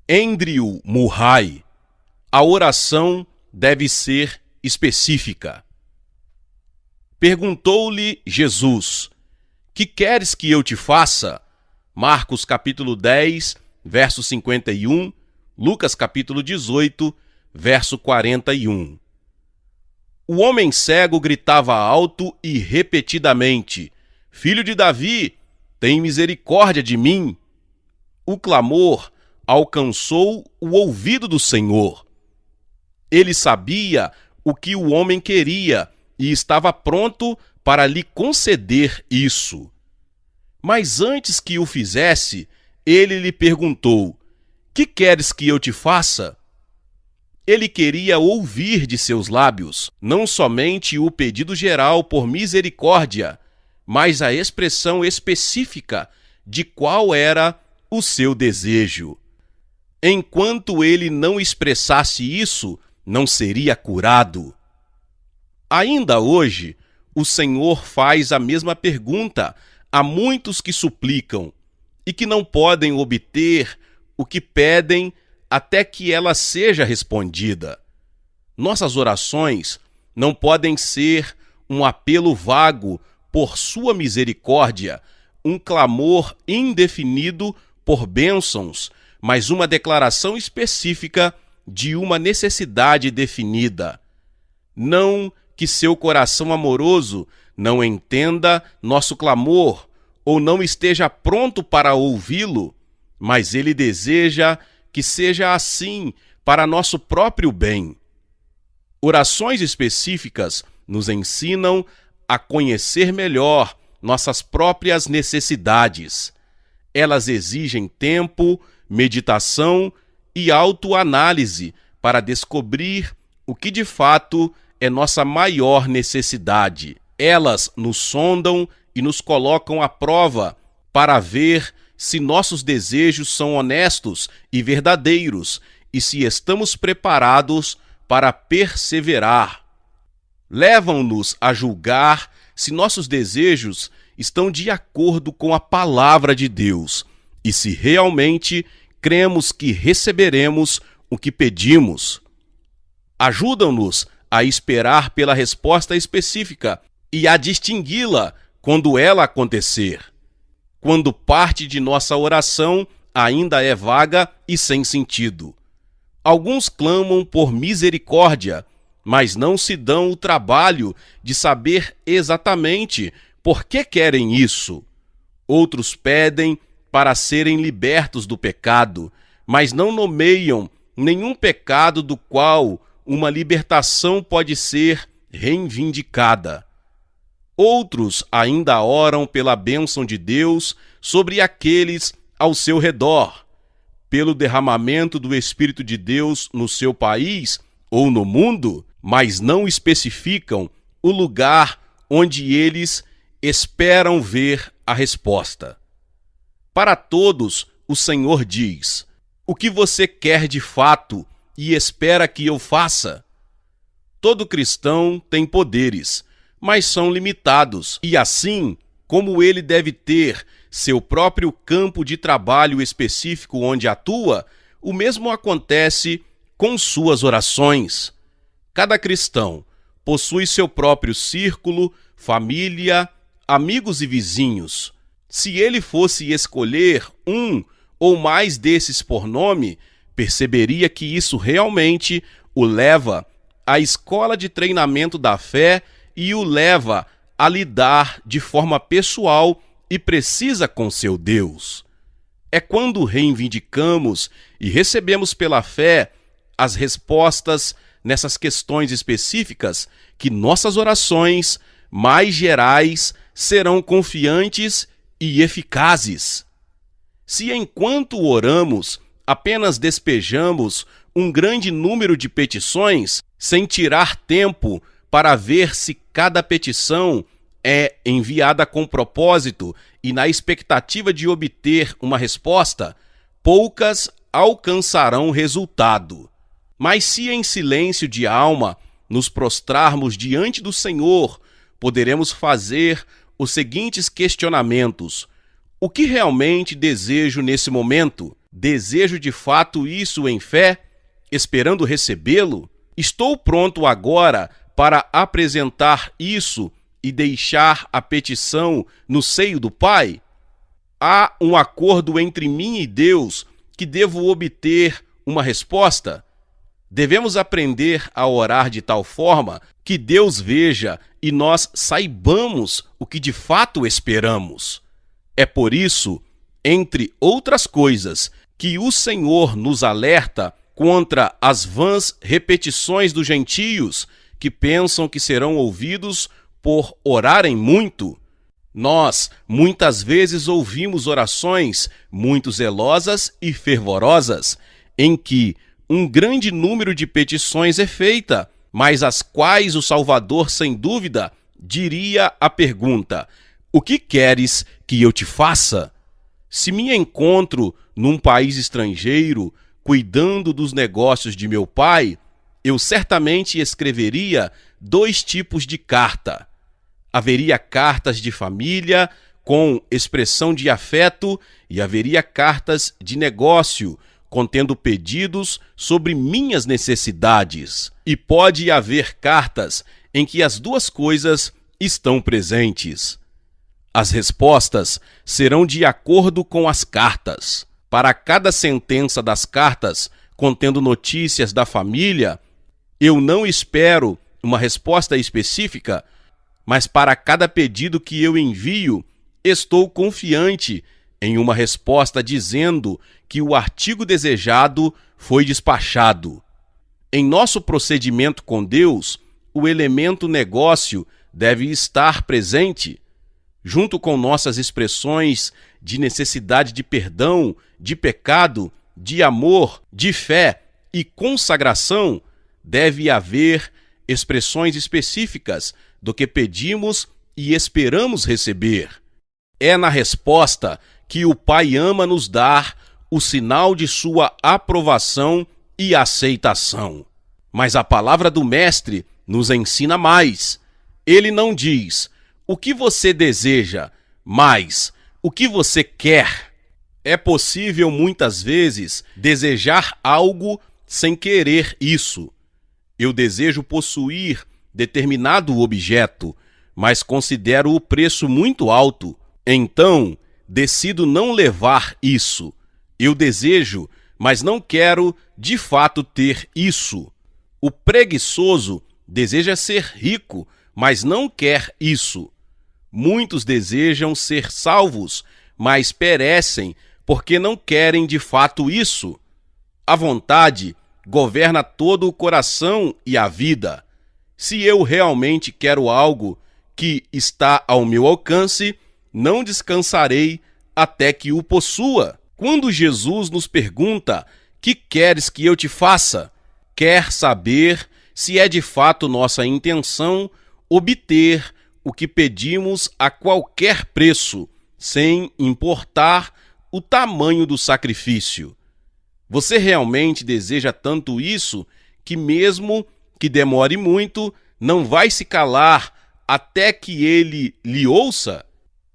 Andrew Murray, a oração deve ser específica. Perguntou-lhe Jesus: que queres que eu te faça? Marcos capítulo 10, verso 51, Lucas capítulo 18, verso 41. O homem cego gritava alto e repetidamente: Filho de Davi, tem misericórdia de mim. O clamor alcançou o ouvido do Senhor. Ele sabia o que o homem queria e estava pronto para lhe conceder isso. Mas antes que o fizesse, ele lhe perguntou: que queres que eu te faça? Ele queria ouvir de seus lábios não somente o pedido geral por misericórdia, mas a expressão específica de qual era o seu desejo. Enquanto ele não expressasse isso, não seria curado. Ainda hoje, o Senhor faz a mesma pergunta a muitos que suplicam e que não podem obter o que pedem até que ela seja respondida. Nossas orações não podem ser um apelo vago por sua misericórdia, um clamor indefinido por bênçãos, mas uma declaração específica de uma necessidade definida. Não que seu coração amoroso não entenda nosso clamor ou não esteja pronto para ouvi-lo, mas ele deseja que seja assim para nosso próprio bem. Orações específicas nos ensinam a conhecer melhor nossas próprias necessidades. Elas exigem tempo, meditação e autoanálise para descobrir o que de fato é nossa maior necessidade. Elas nos sondam e nos colocam à prova para ver se nossos desejos são honestos e verdadeiros e se estamos preparados para perseverar. Levam-nos a julgar se nossos desejos estão de acordo com a palavra de Deus e se realmente cremos que receberemos o que pedimos. Ajudam-nos a esperar pela resposta específica e a distingui-la quando ela acontecer. Quando parte de nossa oração ainda é vaga e sem sentido. Alguns clamam por misericórdia, mas não se dão o trabalho de saber exatamente por que querem isso. Outros pedem para serem libertos do pecado, mas não nomeiam nenhum pecado do qual uma libertação pode ser reivindicada. Outros ainda oram pela bênção de Deus sobre aqueles ao seu redor, pelo derramamento do Espírito de Deus no seu país ou no mundo, mas não especificam o lugar onde eles esperam ver a resposta. Para todos, o Senhor diz: o que você quer de fato e espera que eu faça? Todo cristão tem poderes, mas são limitados, e assim como ele deve ter seu próprio campo de trabalho específico onde atua, o mesmo acontece com suas orações. Cada cristão possui seu próprio círculo, família, amigos e vizinhos. Se ele fosse escolher um ou mais desses por nome, perceberia que isso realmente o leva à escola de treinamento da fé e o leva a lidar de forma pessoal e precisa com seu Deus. É quando reivindicamos e recebemos pela fé as respostas nessas questões específicas que nossas orações mais gerais serão confiantes e eficazes. Se enquanto oramos apenas despejamos um grande número de petições sem tirar tempo para ver se cada petição é enviada com propósito e na expectativa de obter uma resposta, poucas alcançarão resultado. Mas se em silêncio de alma nos prostrarmos diante do Senhor, poderemos fazer os seguintes questionamentos: o que realmente desejo nesse momento? Desejo de fato isso em fé, esperando recebê-lo? Estou pronto agora para apresentar isso e deixar a petição no seio do Pai? Há um acordo entre mim e Deus que devo obter uma resposta? Devemos aprender a orar de tal forma que Deus veja e nós saibamos o que de fato esperamos. É por isso, entre outras coisas, que o Senhor nos alerta contra as vãs repetições dos gentios que pensam que serão ouvidos por orarem muito. Nós, muitas vezes, ouvimos orações muito zelosas e fervorosas, em que um grande número de petições é feita, mas as quais o Salvador, sem dúvida, diria a pergunta: o que queres que eu te faça? Se me encontro num país estrangeiro, cuidando dos negócios de meu pai, eu certamente escreveria 2 tipos de carta. Haveria cartas de família, com expressão de afeto, e haveria cartas de negócio, contendo pedidos sobre minhas necessidades. E pode haver cartas em que as 2 coisas estão presentes. As respostas serão de acordo com as cartas. Para cada sentença das cartas contendo notícias da família, eu não espero uma resposta específica, mas para cada pedido que eu envio, estou confiante em uma resposta dizendo que o artigo desejado foi despachado. Em nosso procedimento com Deus, o elemento negócio deve estar presente, junto com nossas expressões de necessidade de perdão, de pecado, de amor, de fé e consagração. Deve haver expressões específicas do que pedimos e esperamos receber. É na resposta que o Pai ama nos dar o sinal de sua aprovação e aceitação. Mas a palavra do Mestre nos ensina mais. Ele não diz: o que você deseja, mas o que você quer. É possível muitas vezes desejar algo sem querer isso. Eu desejo possuir determinado objeto, mas considero o preço muito alto. Então, decido não levar isso. Eu desejo, mas não quero de fato ter isso. O preguiçoso deseja ser rico, mas não quer isso. Muitos desejam ser salvos, mas perecem porque não querem de fato isso. A vontade governa todo o coração e a vida. Se eu realmente quero algo que está ao meu alcance, não descansarei até que o possua. Quando Jesus nos pergunta: que queres que eu te faça? Quer saber se é de fato nossa intenção obter o que pedimos a qualquer preço, sem importar o tamanho do sacrifício. Você realmente deseja tanto isso que, mesmo que demore muito, não vai se calar até que ele lhe ouça?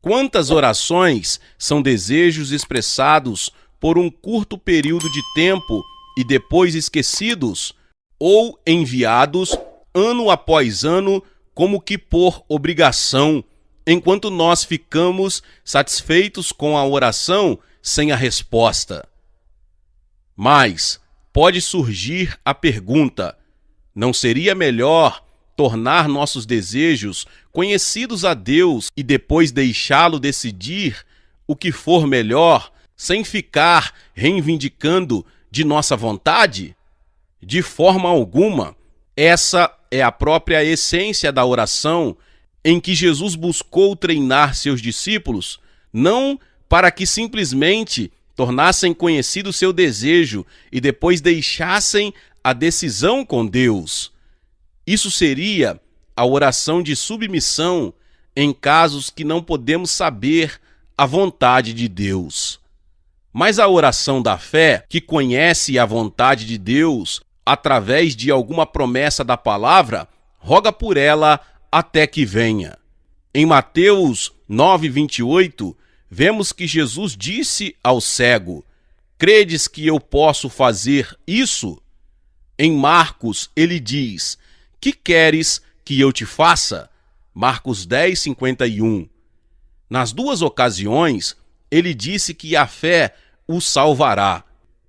Quantas orações são desejos expressados por um curto período de tempo e depois esquecidos, ou enviados ano após ano como que por obrigação, enquanto nós ficamos satisfeitos com a oração sem a resposta? Mas pode surgir a pergunta: não seria melhor tornar nossos desejos conhecidos a Deus e depois deixá-lo decidir o que for melhor, sem ficar reivindicando de nossa vontade? De forma alguma. Essa é a própria essência da oração em que Jesus buscou treinar seus discípulos, não para que simplesmente tornassem conhecido seu desejo e depois deixassem a decisão com Deus. Isso seria a oração de submissão em casos que não podemos saber a vontade de Deus. Mas a oração da fé, que conhece a vontade de Deus através de alguma promessa da palavra, roga por ela até que venha. Em Mateus 9:28, vemos que Jesus disse ao cego: Credes que eu posso fazer isso? Em Marcos, ele diz: que queres que eu te faça? Marcos 10, 51. Nas duas ocasiões, ele disse que a fé o salvará.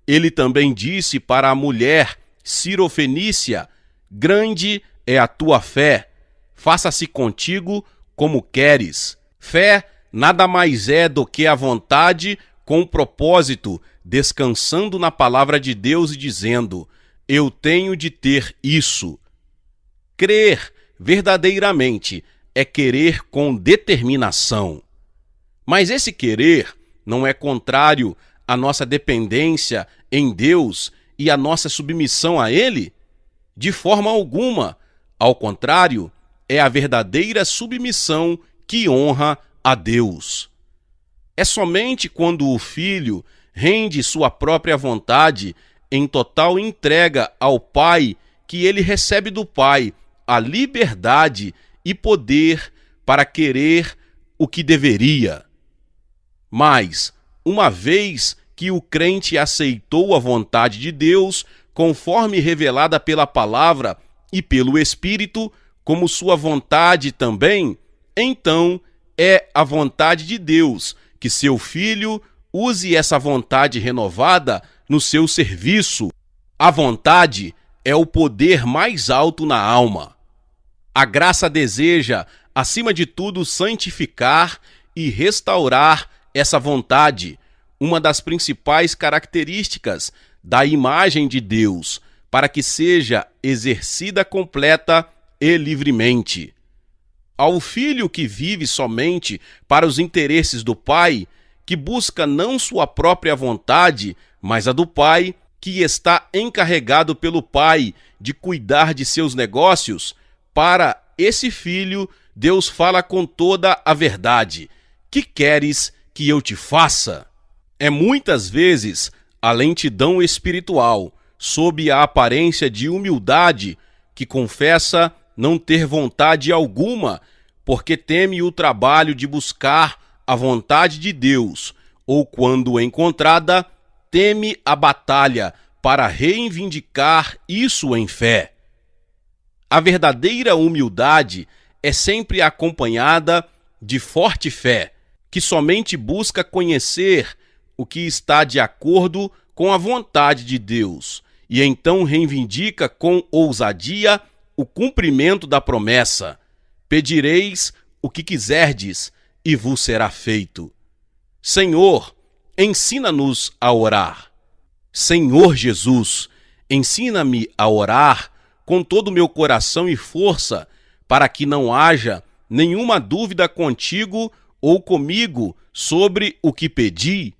Ele também disse para a mulher Cirofenícia: grande é a tua fé, faça-se contigo como queres. Fé nada mais é do que a vontade com propósito, descansando na palavra de Deus e dizendo: eu tenho de ter isso. Crer verdadeiramente é querer com determinação. Mas esse querer não é contrário à nossa dependência em Deus e à nossa submissão a Ele? De forma alguma. Ao contrário, é a verdadeira submissão que honra a Deus. É somente quando o filho rende sua própria vontade em total entrega ao Pai que ele recebe do Pai a liberdade e poder para querer o que deveria. Mas, uma vez que o crente aceitou a vontade de Deus, conforme revelada pela palavra e pelo Espírito, como sua vontade também, então é a vontade de Deus que seu filho use essa vontade renovada no seu serviço. A vontade é o poder mais alto na alma. A graça deseja, acima de tudo, santificar e restaurar essa vontade, uma das principais características da imagem de Deus, para que seja exercida completa e livremente. Ao filho que vive somente para os interesses do Pai, que busca não sua própria vontade, mas a do Pai, que está encarregado pelo Pai de cuidar de seus negócios, para esse filho, Deus fala com toda a verdade: que queres que eu te faça? É muitas vezes a lentidão espiritual, sob a aparência de humildade, que confessa não ter vontade alguma, porque teme o trabalho de buscar a vontade de Deus, ou quando encontrada, teme a batalha para reivindicar isso em fé. A verdadeira humildade é sempre acompanhada de forte fé, que somente busca conhecer o que está de acordo com a vontade de Deus, e então reivindica com ousadia o cumprimento da promessa: pedireis o que quiserdes e vos será feito. Senhor, ensina-nos a orar. Senhor Jesus, ensina-me a orar com todo o meu coração e força, para que não haja nenhuma dúvida contigo ou comigo sobre o que pedi,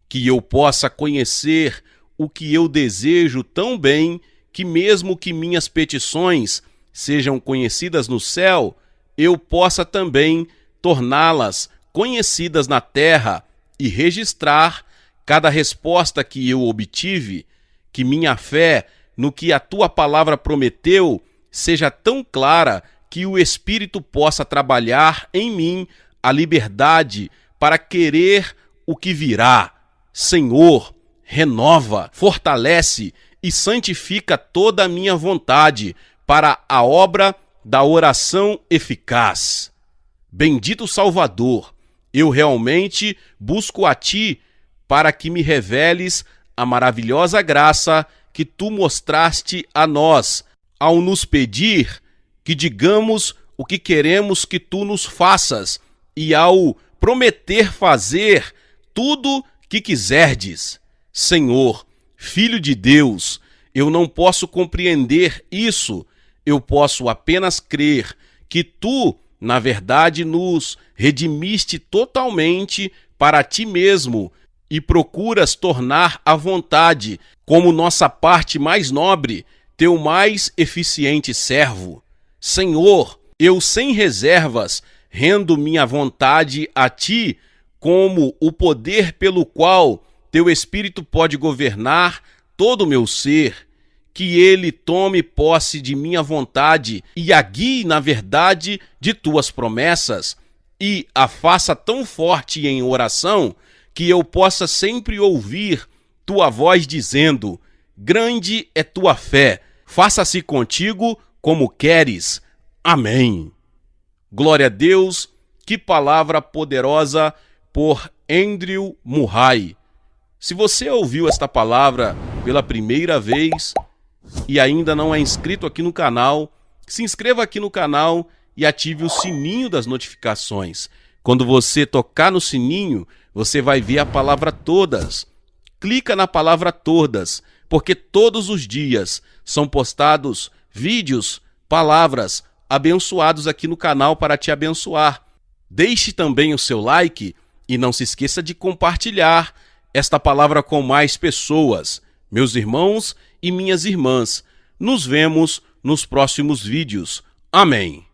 que eu possa conhecer o que eu desejo tão bem que, mesmo que minhas petições sejam conhecidas no céu, eu possa também torná-las conhecidas na terra e registrar cada resposta que eu obtive, que minha fé no que a tua palavra prometeu seja tão clara que o Espírito possa trabalhar em mim a liberdade para querer o que virá. Senhor, renova, fortalece e santifica toda a minha vontade para a obra da oração eficaz. Bendito Salvador, eu realmente busco a Ti para que me reveles a maravilhosa graça que Tu mostraste a nós, ao nos pedir que digamos o que queremos que Tu nos faças e ao prometer fazer tudo que quiserdes. Senhor, Filho de Deus, eu não posso compreender isso, eu posso apenas crer que Tu, na verdade, nos redimiste totalmente para Ti mesmo e procuras tornar a vontade como nossa parte mais nobre, Teu mais eficiente servo. Senhor, eu sem reservas rendo minha vontade a Ti como o poder pelo qual Teu Espírito pode governar todo o meu ser, que Ele tome posse de minha vontade e a guie na verdade de Tuas promessas, e a faça tão forte em oração que eu possa sempre ouvir tua voz dizendo: grande é tua fé, faça-se contigo como queres. Amém. Glória a Deus, que palavra poderosa por Andrew Murray. Se você ouviu esta palavra pela primeira vez e ainda não é inscrito aqui no canal, se inscreva aqui no canal e ative o sininho das notificações. Quando você tocar no sininho, você vai ver a palavra todas. Clica na palavra todas, porque todos os dias são postados vídeos, palavras abençoados aqui no canal para te abençoar. Deixe também o seu like e não se esqueça de compartilhar esta palavra com mais pessoas. Meus irmãos e minhas irmãs, nos vemos nos próximos vídeos. Amém.